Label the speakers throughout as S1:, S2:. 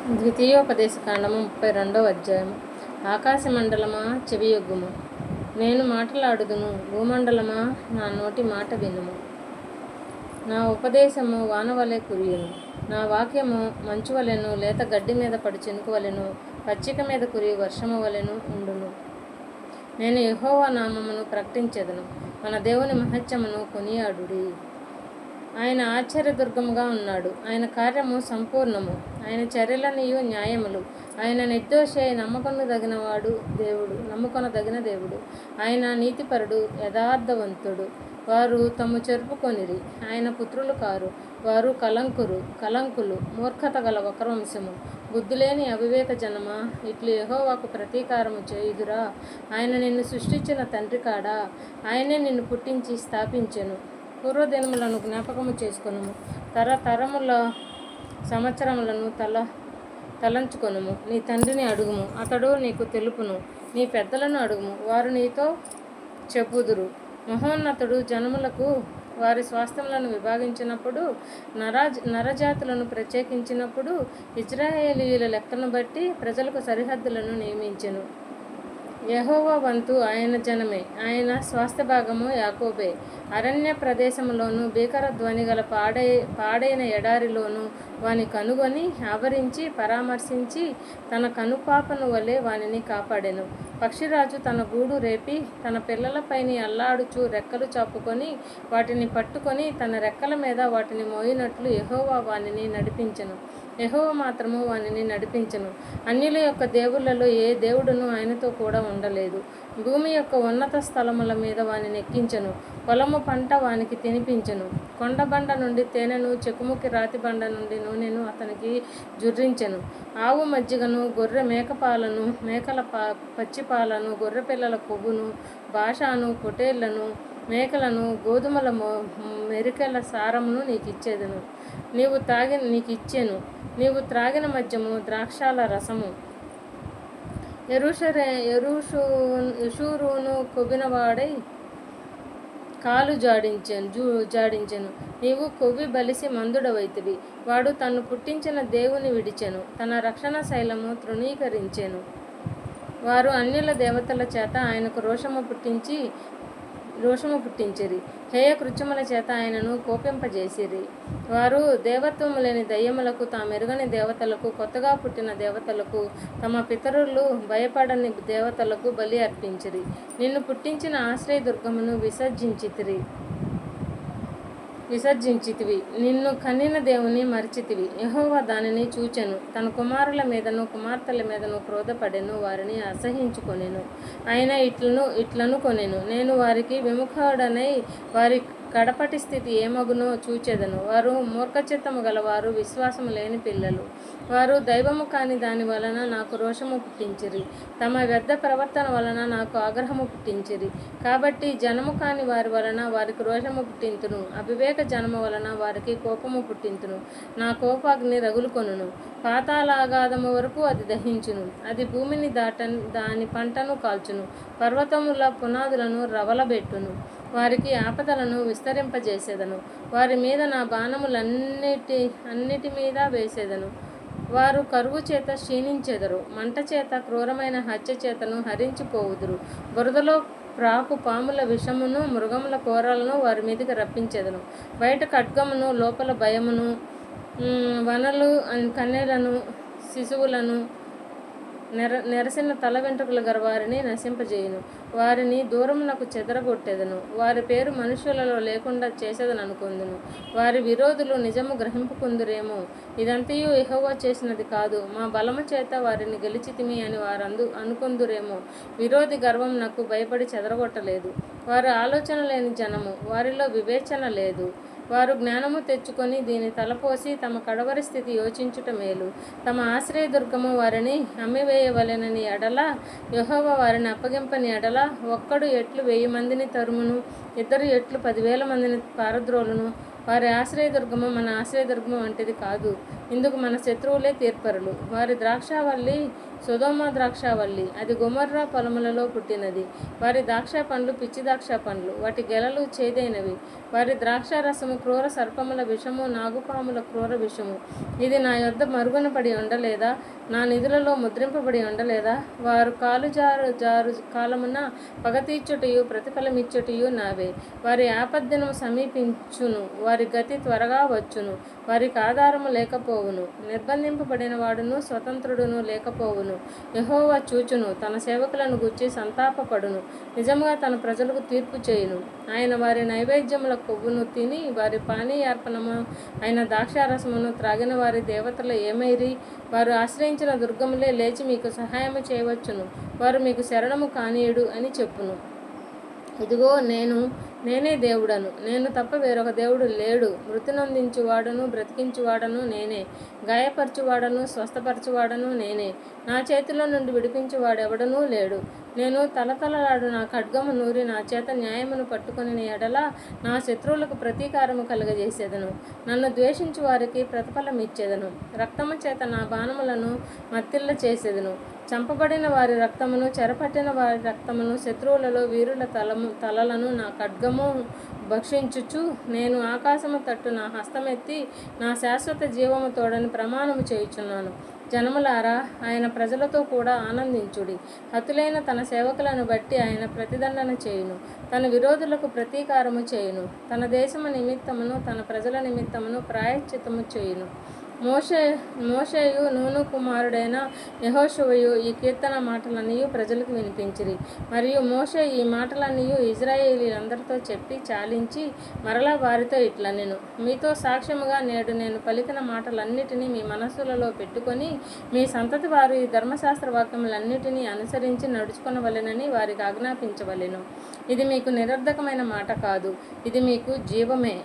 S1: ద్వితీయోపదేశకాండము 32వ అధ్యాయము. ఆకాశమండలమా చెవియొగ్గుము, నేను మాటలాడుదును, భూమండలమా నా నోటి మాట వినుము. నా ఉపదేశము వానవలె కురియును, నా వాక్యము మంచు వలెను, లేత గడ్డి మీద పడు చినుకు వలెను, పచ్చిక మీద కురియు వర్షము వలెను ఉండును. నేను యెహోవా నామమును ప్రకటించెదను, మన దేవుని మహత్యమును కొనియాడుడి. ఆయన ఆశ్చర్యదుర్గముగా ఉన్నాడు, ఆయన కార్యము సంపూర్ణము, ఆయన చర్యలనియు న్యాయములు. ఆయన నిర్దోషి అయి నమ్ముకొనదగిన దేవుడు. ఆయన నీతిపరుడు, యథార్థవంతుడు. వారు తమ్ము చెరుపుకొనిరి, ఆయన పుత్రులు కారు. వారు కలంకులు, మూర్ఖత గల వక్రవంశము, బుద్ధులేని అవివేక జనమా, ఇట్లు యెహోవాకు ప్రతీకారము చేయుదురా? ఆయన నిన్ను సృష్టించిన తండ్రి కాడా? ఆయనే నిన్ను పుట్టించి స్థాపించెను. పూర్వదినములను జ్ఞాపకము చేసుకొనుము, తరతరముల సంవత్సరములను తలంచుకొనుము. నీ తండ్రిని అడుగుము, అతడు నీకు తెలుపును. నీ పెద్దలను అడుగుము, వారు నీతో చెప్పుదురు. మహోన్నతుడు జనములకు వారి స్వాస్థ్యములను విభాగించినప్పుడు, నరజాతులను ప్రత్యేకించినప్పుడు, ఇశ్రాయేలీయుల లెక్కను బట్టి ప్రజలకు సరిహద్దులను నియమించెను. యెహోవా వంతు ఆయన జనమే, ఆయన స్వాస్థ్య భాగము యాకోబే. అరణ్య ప్రదేశములోను, భీకర ధ్వని గల పాడైన ఎడారిలోను వాని కనుగొని ఆవరించి పరామర్శించి తన కనుపాపను వలె వానిని కాపాడెను. పక్షిరాజు తన గూడు రేపి తన పిల్లలపైని అల్లాడుచు రెక్కలు చాపుకొని వాటిని పట్టుకొని తన రెక్కల మీద వాటిని మోయినట్లు యెహోవా వానిని నడిపించెను. యెహోవా మాత్రము వానిని నడిపించెను. అన్యుల యొక్క దేవుళ్ళలో ఏ దేవుడును ఆయనతో కూడా ఉండలేదు. భూమి యొక్క ఉన్నత స్థలముల మీద వానిని ఎక్కించెను. పొలము పంట వానికి తినిపించెను. కొండబండ నుండి తేనెను, చెకుముకి రాతి బండ నుండి నూనెను అతనికి జుర్రించెను. ఆవు మజ్జిగను, గొర్రె మేకపాలను, మేకల పచ్చిపాలను, గొర్రె పిల్లల కొవ్వును, బాషాను, పొటేళ్లను, మేకలను, గోధుమల మెరికెల సారమును నీకిచ్చెను. నీవు త్రాగిన మద్యము, ద్రాక్షాల రసము. యెషూరూను కొవ్వినవాడై కాలు జాడించెను. నీవు కొవ్వి బలిసి మందుడవైతివి. వాడు తన్ను పుట్టించిన దేవుని విడిచెను, తన రక్షణ శైలము తృణీకరించెను. వారు అన్యుల దేవతల చేత ఆయనకు రోషము పుట్టించిరి, హేయ కృత్యముల చేత ఆయనను కోపింపజేసిరి. వారు దేవత్వము లేని దయ్యములకు, తామెరుగని దేవతలకు, కొత్తగా పుట్టిన దేవతలకు, తమ పితరులు భయపడని దేవతలకు బలి అర్పించిరి. నిన్ను పుట్టించిన ఆశ్రయదుర్గమును విసర్జించితివి. నిన్ను కనిన దేవుని మరచితివి. యెహోవా దానిని చూచెను, తన కుమారుల మీదను కుమార్తెల మీదను క్రోధపడెను, వారిని అసహ్యించుకొనెను. ఆయన ఇట్లను కొనెను, నేను వారికి విముఖుడనై వారి కడపటి స్థితి ఏమగునో చూచెదను. వారు మూర్ఖచిత్తము గలవారు, విశ్వాసము లేని పిల్లలు. వారు దైవము కాని దాని వలన నాకు రోషము పుట్టించిరి, తమ వ్యర్థ ప్రవర్తన వలన నాకు ఆగ్రహము పుట్టించిరి. కాబట్టి జనము కాని వారి వలన వారికి రోషము పుట్టింతును, అవివేక జనము వలన వారికి కోపము పుట్టింతును. నా కోపాగ్ని రగులుకొనును, పాతాళాగాధము వరకు అది దహించును. అది భూమిని దాని పంటను కాల్చును, పర్వతముల పునాదులను రవలబెట్టును. వారికి ఆపదలను విస్తరింపజేసేదను, వారి మీద నా బాణములన్నిటి మీద వేసేదను. వారు కరువు చేత క్షీణించెదరు, మంట చేత, క్రూరమైన హత్య చేతను హరించిపోవుదురు. బురదలో ప్రాకు పాముల విషమును, మృగముల కోరలను వారి మీదకి రప్పించెదను. బయట ఖడ్గమును, లోపల భయమును, వనలు, కన్నెలను, శిశువులను, నెరసిన తల వెంట్రుకలు గల వారిని నశింపజేయును. వారిని దూరమునకు చెదరగొట్టెదను, వారి పేరు మనుష్యులలో లేకుండా చేసేదననుకొందును. వారి విరోధులు నిజము గ్రహింపుకుందురేమో, ఇదంతయు యెహోవా చేసినది కాదు, మా బలము చేత వారిని గెలిచితిమి అని వారు అనుకొందురేమో. విరోధి గర్వం నాకు భయపడి చెదరగొట్టలేదు. వారు ఆలోచన లేని జనము, వారిలో వివేచన లేదు. వారు జ్ఞానము తెచ్చుకొని దీని తలపోసి తమ కడవరి స్థితి యోచించుట మేలు. తమ ఆశ్రయదుర్గము వారిని అమ్మివేయవలెనని ఎడల, యెహోవా వారిని అప్పగింపని ఎడల, ఒక్కడు ఎట్లు 1000 మందిని తరుమును, ఇద్దరు ఎట్లు 10,000 మందిని పారద్రోలును. వారి ఆశ్రయదుర్గము మన ఆశ్రయదుర్గము వంటిది కాదు. ఇందుకు మన శత్రువులే తీర్పరులు. వారి ద్రాక్షావల్లి సొదొమ ద్రాక్షావల్లి, అది గొమొర్రా పొలములలో పుట్టినది. వారి ద్రాక్ష పండ్లు పిచ్చి ద్రాక్ష పండ్లు, వాటి గెలలు చేదైనవి. వారి ద్రాక్షారసము క్రూర సర్పముల విషము, నాగుపాముల క్రూర విషము. ఇది నా యొద్ద మరుగున పడి ఉండలేదా? నా నిధులలో ముద్రింపబడి ఉండలేదా? వారు కాలు జారు కాలమున పగ తీర్చుటయు ప్రతిఫలమిచ్చుటయు నావే. వారి ఆపద్దినము సమీపించును, వారి గతి త్వరగా వచ్చును. వారికి ఆధారము లేకపోవును, నిర్బంధింపబడిన వాడును స్వతంత్రుడును లేకపోవును. యెహోవా చూచును, తన సేవకులను గూర్చి సంతాపపడును. నిజముగా తన ప్రజలకు తీర్పు చేయును. ఆయన వారి నైవేద్యముల కొవ్వును తిని వారి పానీయార్పణము అయిన ద్రాక్షారసమును త్రాగిన వారి దేవతలు ఏమైరి? వారు ఆశ్రయించిన దుర్గములే లేచి మీకు సహాయము చేయవచ్చును. వారు మీకు శరణము కానీయుడు అని చెప్పును. ఇదిగో నేనే దేవుడను, నేను తప్ప వేరొక దేవుడు లేడు. మృతి నొందించువాడను బ్రతికించువాడను నేనే, గాయపరచువాడను స్వస్థపరచువాడను నేనే. నా చేతిలో నుండి విడిపించువాడెవడనూ లేడు. నేను తలతలలాడు నా ఖడ్గము నూరి నా చేత న్యాయమును పట్టుకొని ఎడల నా శత్రువులకు ప్రతీకారము కలుగజేసేదను. నన్ను ద్వేషించు వారికి ప్రతిఫలం ఇచ్చేదను. రక్తము చేత నా బాణములను మత్తిల్ల చేసేదను. చంపబడిన వారి రక్తమును చెరపట్టిన వారి రక్తమును శత్రువులలో వీరుల తలలను నా ఖడ్గము భక్షించుచు నేను ఆకాశము తట్టు నా హస్తమెత్తి నా శాశ్వత జీవము తోడని ప్రమాణము చేయుచున్నాను. జనములారా, ఆయన ప్రజలతో కూడా ఆనందించుడి. హతులైన తన సేవకులను బట్టి ఆయన ప్రతిదండన చేయును, తన విరోధులకు ప్రతీకారము చేయును. తన దేశము నిమిత్తమును తన ప్రజల నిమిత్తమును ప్రాయశ్చిత్తము చేయును. మోషేయు నూను కుమారుడైన యెహోషువయు ఈ కీర్తన మాటలన్నీ ప్రజలకు వినిపించిరి. మరియు మోషే ఈ మాటలన్నీ ఇశ్రాయేలీయులందరితో చెప్పి చాలించి మరలా వారితో ఇట్లనెను: మీతో సాక్ష్యముగా నేడు నేను పలికిన మాటలన్నిటినీ మీ మనస్సులలో పెట్టుకొని మీ సంతతి వారు ఈ ధర్మశాస్త్ర వాక్యములన్నిటినీ అనుసరించి నడుచుకొనవలెనని వారికి ఆజ్ఞాపించవలెను. ఇది మీకు నిరర్ధకమైన మాట కాదు, ఇది మీకు జీవమే.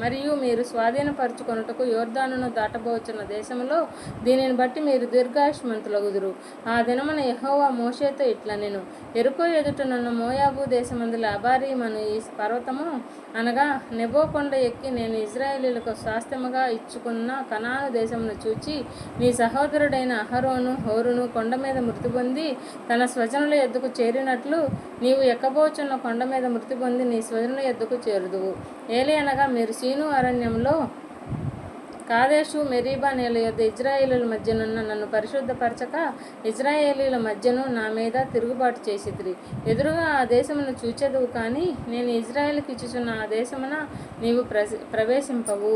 S1: మరియు మీరు స్వాధీనపరచుకొనుటకు యోర్దానును దాటబోచున్న దేశంలో దీనిని బట్టి మీరు దీర్ఘాయుష్మంతులగుదురు. ఆ దినమున యెహోవా మోషేతో ఇట్లనెను: యెరికో ఎదుటనున్న మోయాబు దేశమందు అబారీమను ఈ పర్వతము అనగా నెబో కొండ ఎక్కి నేను ఇశ్రాయేలీయులకు స్వాస్థ్యముగా ఇచ్చుకున్న కనాను దేశమును చూచి నీ సహోదరుడైన అహరోను హోరును కొండ మీద మృతి పొంది తన స్వజనుల యొద్దకు చేరినట్లు నీవు ఎక్కబోచున్న కొండ మీద మృతి పొంది నీ స్వజనుల యొద్దకు చేరుదువు. ఏలి అనగా మీరు సీను అరణ్యంలో కాదేషు మెరీబా నేల యొద్ద ఇశ్రాయేలీయుల మధ్యనున్న నన్ను పరిశుద్ధపరచక ఇశ్రాయేలీయుల మధ్యను నా మీద తిరుగుబాటు చేసితిరి. ఎదురుగా ఆ దేశమును చూచెదవు, కానీ నేను ఇశ్రాయేలుకి ఇచ్చుచున్న ఆ దేశమున నీవు ప్రవేశింపవు.